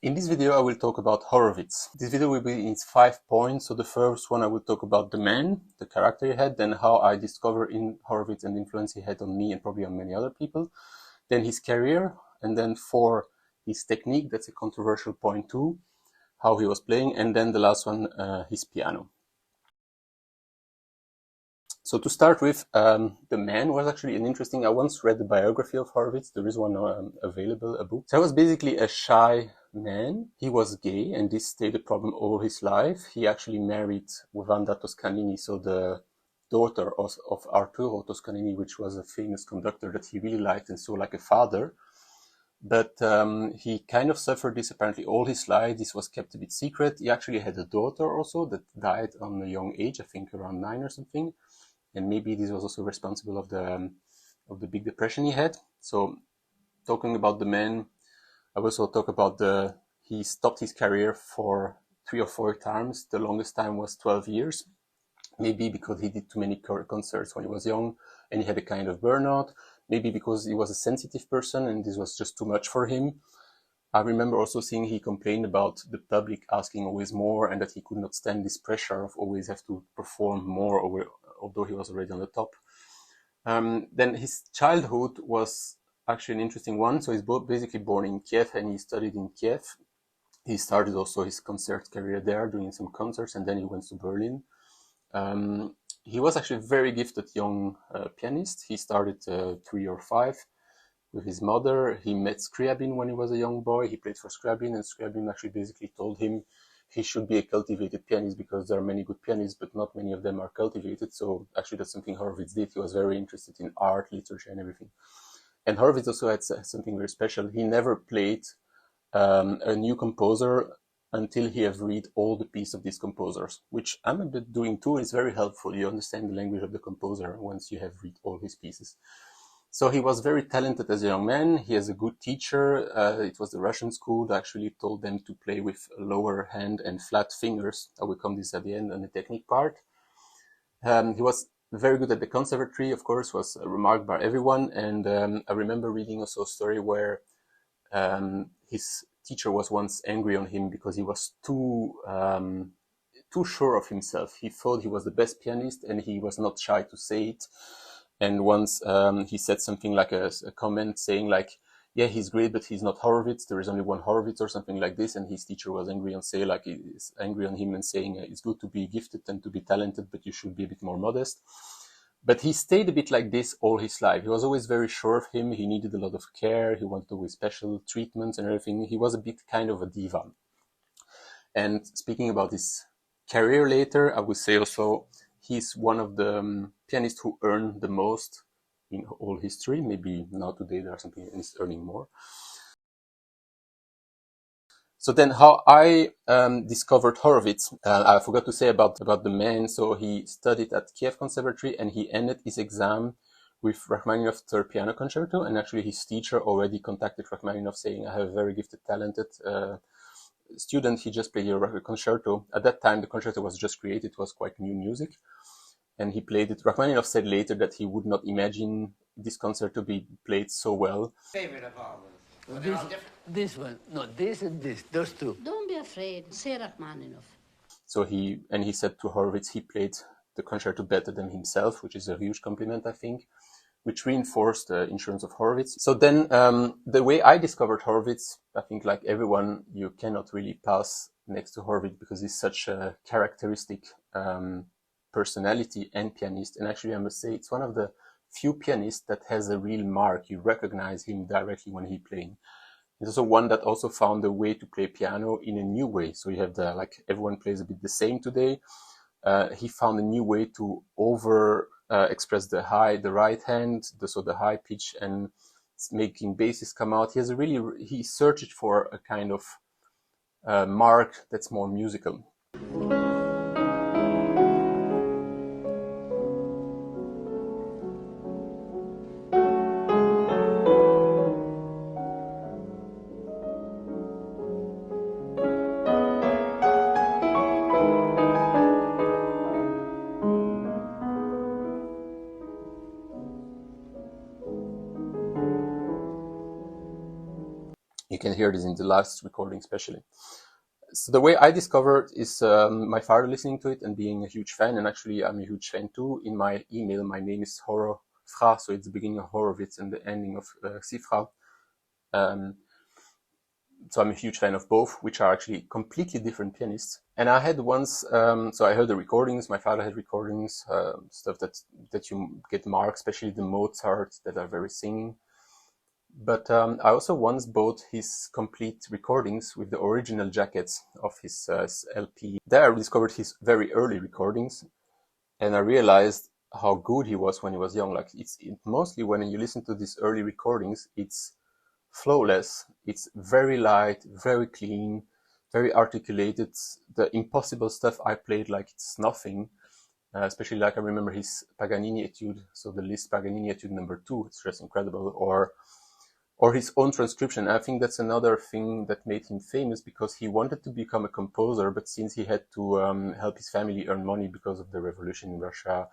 In this video, I will talk about Horowitz. This video will be in 5 points. So the first one, I will talk about the man, the character he had, then how I discovered in Horowitz and the influence he had on me and probably on many other people. Then his career, and then 4, his technique. That's a controversial point too, how he was playing. And then the last one, his piano. So to start with, the man was actually an interesting. I once read the biography of Horowitz. There is one available, a book. So he was basically a shy man. He was gay, and this stayed a problem all his life. He actually married Wanda Toscanini, so the daughter of Arturo Toscanini, which was a famous conductor that he really liked and saw like a father. But he kind of suffered this apparently all his life. This was kept a bit secret. He actually had a daughter also that died on a young age, I think around 9 or something. And maybe this was also responsible of the big depression he had. So talking about the man, I will also talk about he stopped his career for 3 or 4 times. The longest time was 12 years, maybe because he did too many concerts when he was young and he had a kind of burnout, maybe because he was a sensitive person and this was just too much for him. I remember also seeing he complained about the public asking always more and that he could not stand this pressure of always have to perform more, although he was already on the top. Then his childhood was actually an interesting one. So he's basically born in Kiev and he studied in Kiev. He started also his concert career there, doing some concerts, and then he went to Berlin. He was actually a very gifted young pianist. He started 3 or 5 with his mother. He met Scriabin when he was a young boy. He played for Scriabin, and Scriabin actually basically told him he should be a cultivated pianist because there are many good pianists, but not many of them are cultivated. So actually that's something Horowitz did. He was very interested in art, literature, and everything. And Horowitz also had something very special. He never played a new composer until he have read all the pieces of these composers, which I'm a bit doing too. It's very helpful. You understand the language of the composer once you have read all his pieces. So he was very talented as a young man. He has a good teacher. It was the Russian school that actually told them to play with lower hand and flat fingers. I will come to this at the end on the technique part. He was very good at the conservatory, of course, was remarked by everyone. And I remember reading also a story where his teacher was once angry on him because he was too sure of himself. He thought he was the best pianist and he was not shy to say it. And once he said something like a comment saying like, yeah, he's great, but he's not Horowitz. There is only one Horowitz or something like this. And his teacher was angry angry on him and saying, it's good to be gifted and to be talented, but you should be a bit more modest. But he stayed a bit like this all his life. He was always very sure of him. He needed a lot of care. He wanted always special treatments and everything. He was a bit kind of a diva. And speaking about his career later, I would say also he's one of the pianists who earned the most in all history. Maybe now today there are some pianists earning more. So then how I discovered Horowitz, I forgot to say about the man. So he studied at Kiev Conservatory and he ended his exam with Rachmaninoff's Third Piano Concerto. And actually his teacher already contacted Rachmaninoff saying, I have a very gifted, talented student. He just played your concerto. At that time, the concerto was just created. It was quite new music. And he played it. Rachmaninoff said later that he would not imagine this concert to be played so well. Favorite of all of them. This one, no, this and this, those two. Don't be afraid. Say Rachmaninoff. So he said to Horowitz he played the concerto better than himself, which is a huge compliment, I think, which reinforced the influence of Horowitz. So then the way I discovered Horowitz, I think like everyone, you cannot really pass next to Horowitz because he's such a characteristic personality and pianist. And actually, I must say, it's one of the few pianists that has a real mark. You recognize him directly when he's playing. He's also one that also found a way to play piano in a new way. So you have like everyone plays a bit the same today. He found a new way to express the right hand, so the high pitch, and making basses come out. He searched for a kind of mark that's more musical. You can hear this in the last recording especially. So the way I discovered is my father listening to it and being a huge fan, and actually I'm a huge fan too. In my email, my name is Horowitz, so it's the beginning of Horowitz and the ending of Sifra. So I'm a huge fan of both, which are actually completely different pianists. And I had once, so I heard the recordings, my father had recordings, stuff that you get marked, especially the Mozart that are very singing. But I also once bought his complete recordings with the original jackets of his LP. There I discovered his very early recordings, and I realized how good he was when he was young. Like mostly when you listen to these early recordings, it's flawless, it's very light, very clean, very articulated. The impossible stuff I played like it's nothing. Especially like I remember his Paganini Etude, so the Liszt Paganini Etude number 2, it's just incredible, or his own transcription. I think that's another thing that made him famous, because he wanted to become a composer, but since he had to help his family earn money because of the revolution in Russia,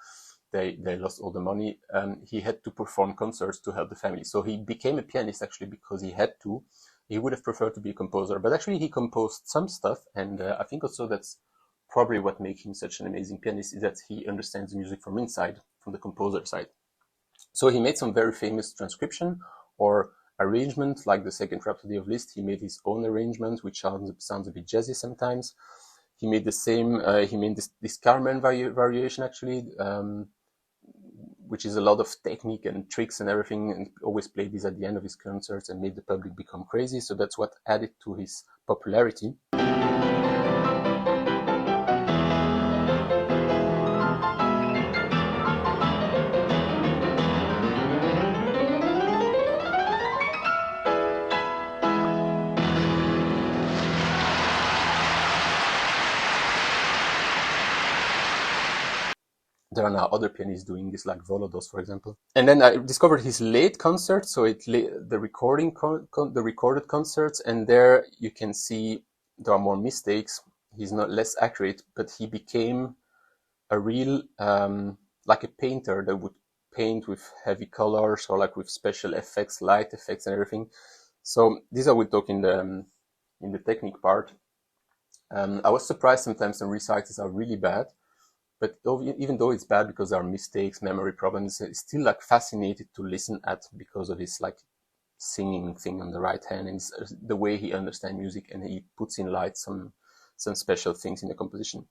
they lost all the money. He had to perform concerts to help the family. So he became a pianist actually because he had to. He would have preferred to be a composer, but actually he composed some stuff, and I think also that's probably what makes him such an amazing pianist, is that he understands music from inside, from the composer side. So he made some very famous transcription or arrangement, like the Second Rhapsody of Liszt. He made his own arrangement, which sounds a bit jazzy sometimes. He made the same, he made this Carmen variation actually, which is a lot of technique and tricks and everything, and always played this at the end of his concerts and made the public become crazy. So that's what added to his popularity. There are now other pianists doing this, like Volodos, for example. And then I discovered his late concerts, so the recorded concerts, and there you can see there are more mistakes. He's not less accurate, but he became a real like a painter that would paint with heavy colors or like with special effects, light effects, and everything. So these I will talk in the technique part. I was surprised sometimes some recitals are really bad. But even though it's bad because there are mistakes, memory problems, it's still like fascinated to listen at because of his like singing thing on the right hand and the way he understands music, and he puts in light some special things in the composition.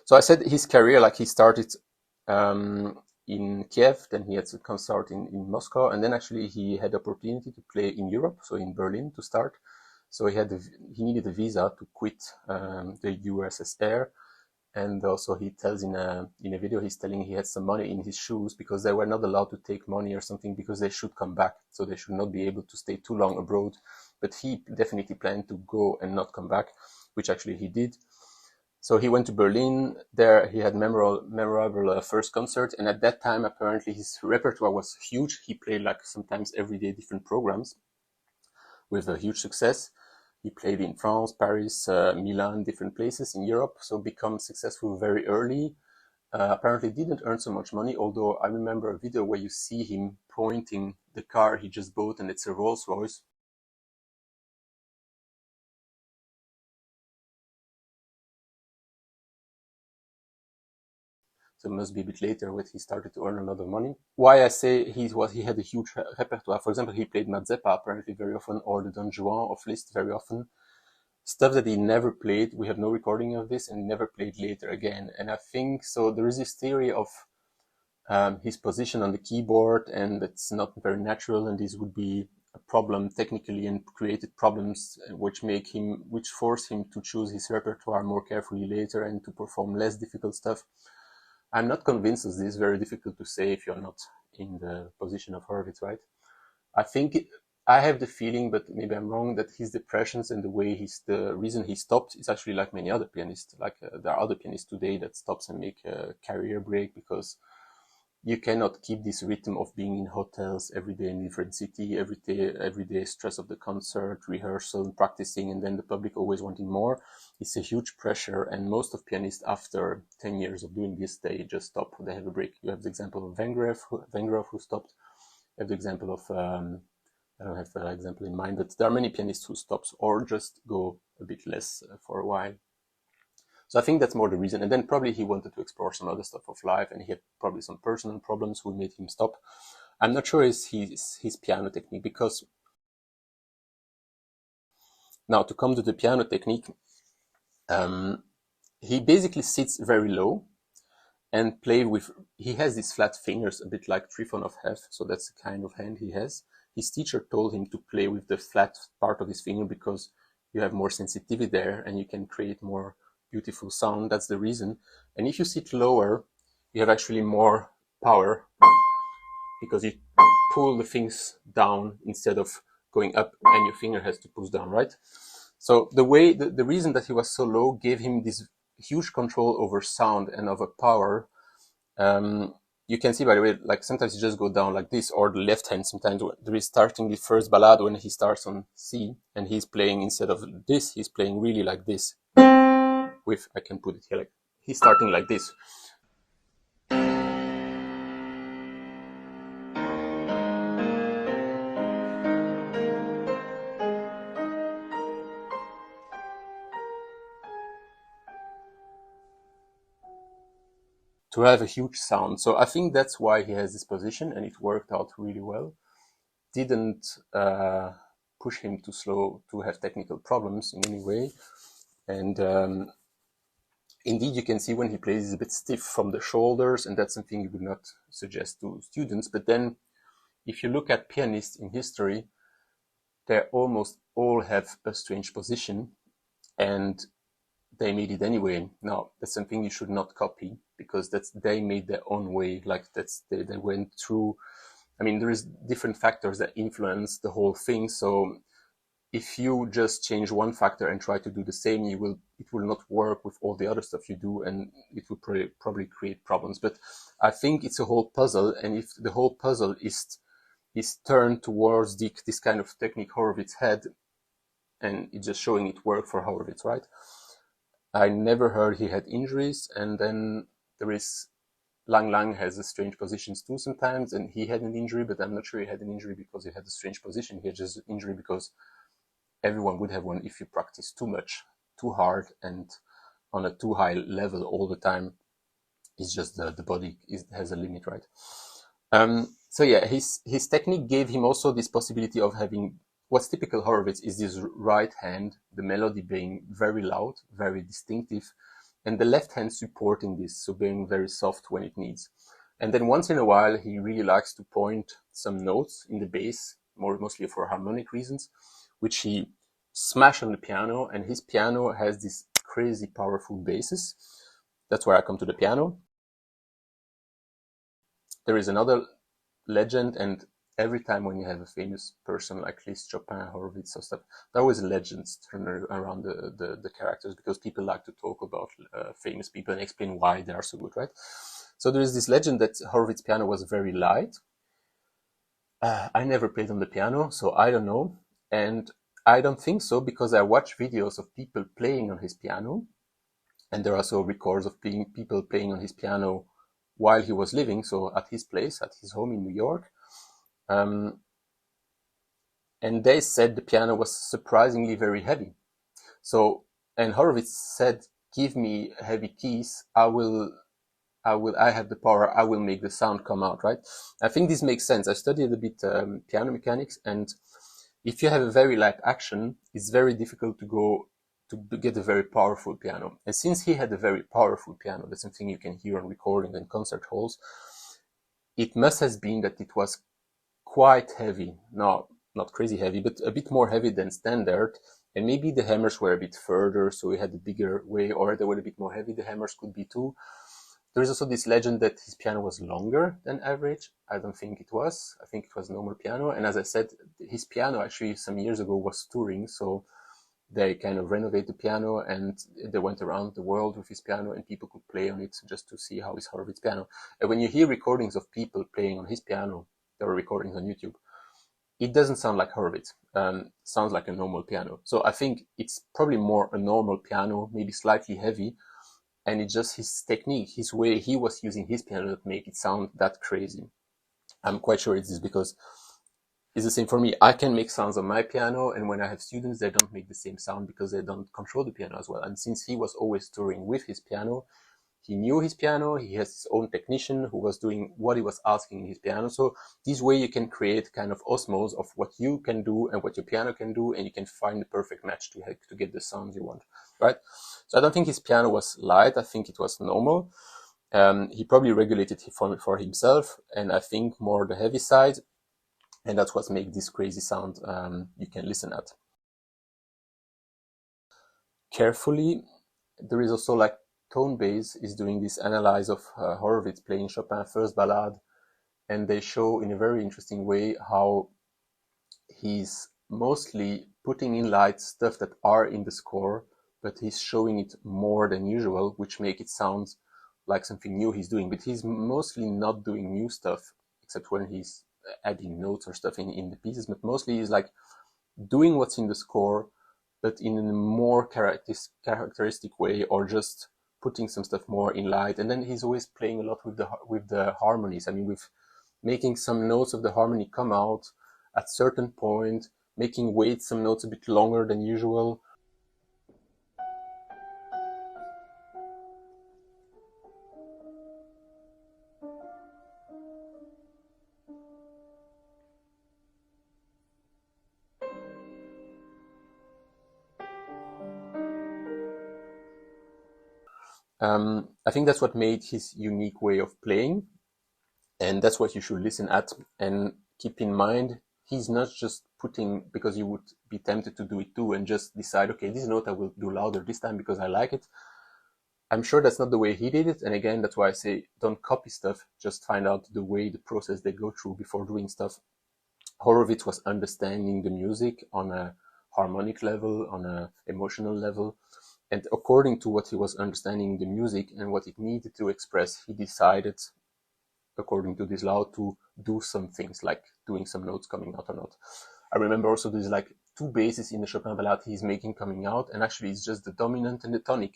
So I said his career, like he started in Kiev, then he had to come start in Moscow, and then actually he had the opportunity to play in Europe, so in Berlin to start. So he needed a visa to quit the USSR, and also he tells in a video, he's telling he had some money in his shoes because they were not allowed to take money or something because they should come back, so they should not be able to stay too long abroad. But he definitely planned to go and not come back, which actually he did. So he went to Berlin. There he had memorable first concert, and at that time apparently his repertoire was huge. He played like sometimes every day different programs with a huge success. He played in France, Paris, Milan, different places in Europe, so become successful very early. Apparently didn't earn so much money, although I remember a video where you see him pointing the car he just bought, and it's a Rolls Royce. So it must be a bit later when he started to earn a lot of money. Why I say he had a huge repertoire. For example, he played Mazeppa apparently very often, or the Don Juan of Liszt very often. Stuff that he never played. We have no recording of this, and never played later again. And I think so. There is this theory of his position on the keyboard, and it's not very natural, and this would be a problem technically, and created problems which force him to choose his repertoire more carefully later and to perform less difficult stuff. I'm not convinced of this. Very difficult to say if you're not in the position of Horowitz, right? I think I have the feeling, but maybe I'm wrong, that his depressions and the reason he stopped is actually like many other pianists. Like there are other pianists today that stops and make a career break because you cannot keep this rhythm of being in hotels every day in a different city, every day stress of the concert, rehearsal, practicing, and then the public always wanting more. It's a huge pressure, and most of pianists after 10 years of doing this, they just stop, they have a break. You have the example of Vengrove who stopped. You have the example of I don't have that example in mind, but there are many pianists who stops or just go a bit less for a while. So I think that's more the reason. And then probably he wanted to explore some other stuff of life, and he had probably some personal problems who made him stop. I'm not sure it's his piano technique, because now to come to the piano technique, he basically sits very low and play with, he has these flat fingers, a bit like Trifonov have, so that's the kind of hand he has. His teacher told him to play with the flat part of his finger because you have more sensitivity there and you can create more beautiful sound. That's the reason. And if you sit lower, you have actually more power because you pull the things down instead of going up and your finger has to push down, right? So the reason that he was so low gave him this huge control over sound and over power. You can see, by the way, like sometimes you just go down like this, or the left hand. Sometimes there is starting the first ballad when he starts on C and he's playing, instead of this, he's playing really like this. With, I can put it here, like he's starting like this. To have a huge sound. So I think that's why he has this position, and it worked out really well. Didn't push him to have technical problems in any way. And indeed, you can see when he plays, he's a bit stiff from the shoulders, and that's something you would not suggest to students. But then if you look at pianists in history, they almost all have a strange position, and they made it anyway. Now, that's something you should not copy, because they made their own way. Like they went through. I mean, there is different factors that influence the whole thing. So if you just change one factor and try to do the same, it will not work with all the other stuff you do, and it will probably create problems. But I think it's a whole puzzle, and if the whole puzzle is turned towards this kind of technique Horowitz had, and it's just showing it work for Horowitz, right? I never heard he had injuries. And then there is Lang has strange positions too sometimes, and he had an injury, but I'm not sure he had an injury because he had a strange position. He had just an injury because everyone would have one if you practice too much, too hard, and on a too high level all the time. It's just the body has a limit, right? So yeah, his technique gave him also this possibility of having what's typical Horowitz is this right hand, the melody being very loud, very distinctive, and the left hand supporting this, so being very soft when it needs. And then once in a while, he really likes to point some notes in the bass, mostly for harmonic reasons, which he smash on the piano, and his piano has these crazy powerful basses. That's where I come to the piano. There is another legend, and every time when you have a famous person like Liszt, Chopin, Horowitz or stuff, there are always legends turn around the characters, because people like to talk about famous people and explain why they are so good, right? So there is this legend that Horowitz's piano was very light. I never played on the piano, so I don't know. And I don't think so, because I watch videos of people playing on his piano, and there are also records of people playing on his piano while he was living, so at his place, at his home in New York. And they said the piano was surprisingly very heavy. So, and Horowitz said, give me heavy keys, I have the power, I will make the sound come out, right? I think this makes sense. I studied a bit piano mechanics, and if you have a very light action, it's very difficult to get a very powerful piano. And since he had a very powerful piano, that's something you can hear on recordings and concert halls, it must have been that it was quite heavy. No, not crazy heavy, but a bit more heavy than standard. And maybe the hammers were a bit further, so he had a bigger way, or they were a bit more heavy. The hammers could be too. There is also this legend that his piano was longer than average. I don't think it was. I think it was a normal piano. And as I said, his piano actually some years ago was touring, so they kind of renovated the piano, and they went around the world with his piano, and people could play on it just to see how is Horowitz's piano. And when you hear recordings of people playing on his piano, there are recordings on YouTube, it doesn't sound like Horowitz. Sounds like a normal piano. So I think it's probably more a normal piano, maybe slightly heavy, and it's just his technique, his way he was using his piano that make it sound that crazy. I'm quite sure it is because It's the same for me. I can make sounds on my piano, and when I have students, they don't make the same sound because they don't control the piano as well. And since he was always touring with his piano, he knew his piano, he has his own technician who was doing what he was asking in his piano. So this way you can create kind of osmose of what you can do and what your piano can do, and you can find the perfect match to get the sounds you want, right? So I don't think his piano was light. I think it was normal. He probably regulated it for himself, and I think more the heavy side, and that's what makes this crazy sound you can listen at. Carefully, there is also like Tone Base is doing this analyze of Horowitz playing Chopin's first ballade, and they show in a very interesting way how he's mostly putting in light stuff that are in the score, but he's showing it more than usual, which make it sound like something new he's doing. But he's mostly not doing new stuff, except when he's adding notes or stuff in the pieces, but mostly he's like doing what's in the score, but in a more characteristic way, or just putting some stuff more in light. And then he's always playing a lot with the harmonies. I mean, with making some notes of the harmony come out at certain point, making wait some notes a bit longer than usual. I think that's what made his unique way of playing, and that's what you should listen at. And keep in mind, he's not just putting because you would be tempted to do it too and just decide, okay, this note I will do louder this time because I like it. I'm sure that's not the way he did it, and again, that's why I say don't copy stuff, just find out the way, the process they go through before doing stuff. Horowitz was understanding the music on a harmonic level, on an emotional level, and according to what he was understanding the music and what it needed to express, he decided, according to this law, to do some things like doing some notes coming out or not. I remember also there's like two basses in the Chopin ballade he's making coming out, and actually it's just the dominant and the tonic.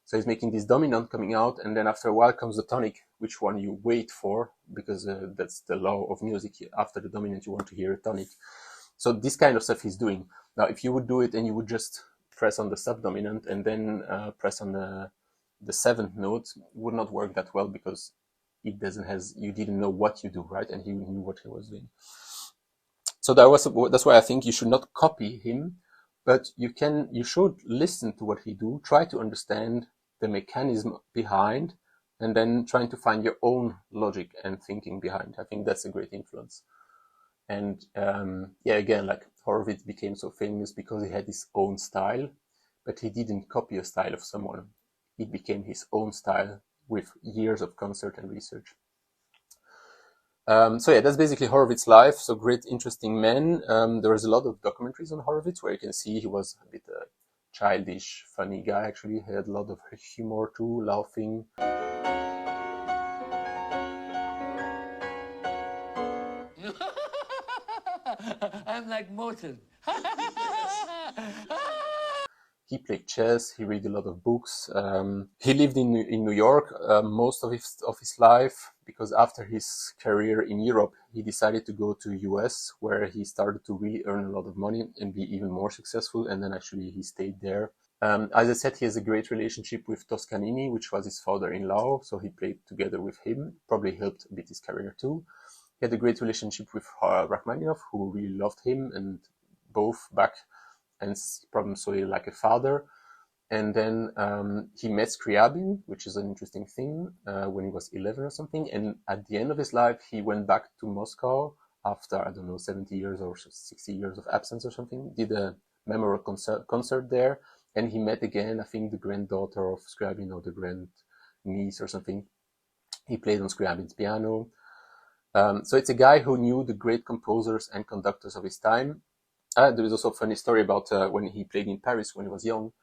So he's making this dominant coming out, and then after a while comes the tonic, which one you wait for, because that's the law of music. After the dominant, you want to hear a tonic. So this kind of stuff he's doing. Now, if you would do it and you would just press on the subdominant and then press on the seventh note, it would not work that well, because it you didn't know what you do, right? And he knew what he was doing. So that's why I think you should not copy him, but you should listen to what he do, try to understand the mechanism behind, and then trying to find your own logic and thinking behind. I think that's a great influence. And again, like Horowitz became so famous because he had his own style, but he didn't copy a style of someone. It became his own style with years of concert and research. That's basically Horowitz's life. So great, interesting man. There is a lot of documentaries on Horowitz where you can see he was a bit childish, funny guy. Actually, he had a lot of humor too, laughing. I'm like Morton. He played chess. He read a lot of books. He lived in New York most of his life, because after his career in Europe, he decided to go to US, where he started to really earn a lot of money and be even more successful. And then actually he stayed there. As I said, he has a great relationship with Toscanini, which was his father-in-law. So he played together with him. Probably helped a bit his career too. He had a great relationship with Rachmaninoff, who really loved him, and both back and probably saw him like a father. And then he met Scriabin, which is an interesting thing, when he was 11 or something. And at the end of his life, he went back to Moscow after, 70 years or 60 years of absence or something, did a memorable concert there. And he met again, I think, the granddaughter of Scriabin or the grand niece or something. He played on Scriabin's piano. So it's a guy who knew the great composers and conductors of his time. There is also a funny story about when he played in Paris when he was young.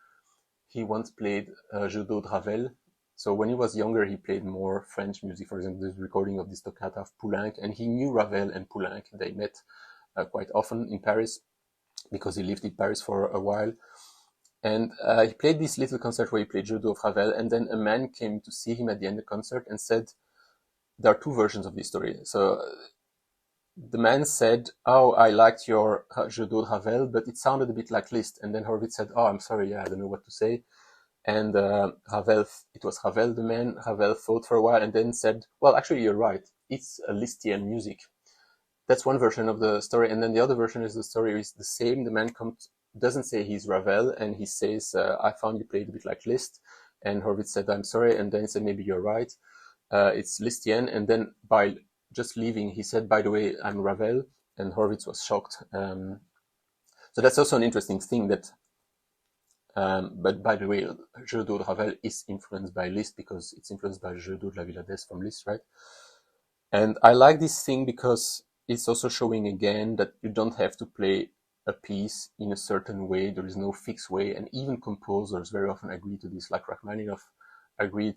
He once played Jeu d'eau de Ravel. So when he was younger, he played more French music. For example, there's a recording of this toccata of Poulenc, and he knew Ravel and Poulenc. They met quite often in Paris because he lived in Paris for a while. And he played this little concert where he played Jeu d'eau de Ravel, and then a man came to see him at the end of the concert and said, there are two versions of this story. So the man said, "Oh, I liked your Jeu de Ravel, but it sounded a bit like Liszt." And then Horowitz said, "Oh, I'm sorry, yeah, I don't know what to say." And Ravel, it was Ravel, the man. Ravel thought for a while and then said, "Well, actually, you're right. It's a Lisztian music." That's one version of the story. And then the other version is the story is the same. The man doesn't say he's Ravel, and he says, "I found you played a bit like Liszt." And Horowitz said, "I'm sorry." And then he said, "Maybe you're right. It's Lisztian." And then by just leaving, he said, "By the way, I'm Ravel." And Horowitz was shocked. So that's also an interesting thing that, but by the way, Jeu de Ravel is influenced by Liszt because it's influenced by Jeu de la Villadès from Liszt, right? And I like this thing because it's also showing again that you don't have to play a piece in a certain way. There is no fixed way. And even composers very often agree to this, like Rachmaninoff agreed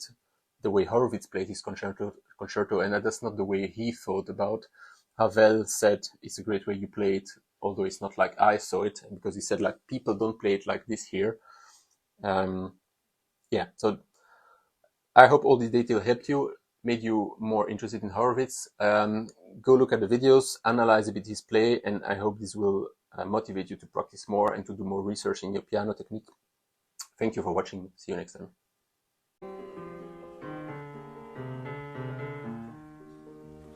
the way Horowitz played his concerto, and that's not the way he thought about. Ravel said, "It's a great way you play it, although it's not like I saw it," because he said, like, people don't play it like this here. Yeah, so I hope all this detail helped you, made you more interested in Horowitz. Go look at the videos, analyze a bit his play, and I hope this will motivate you to practice more and to do more research in your piano technique. Thank you for watching. See you next time.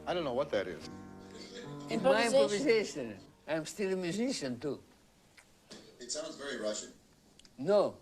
I don't know what that is. It's my improvisation. I'm still a musician too. It sounds very Russian. No,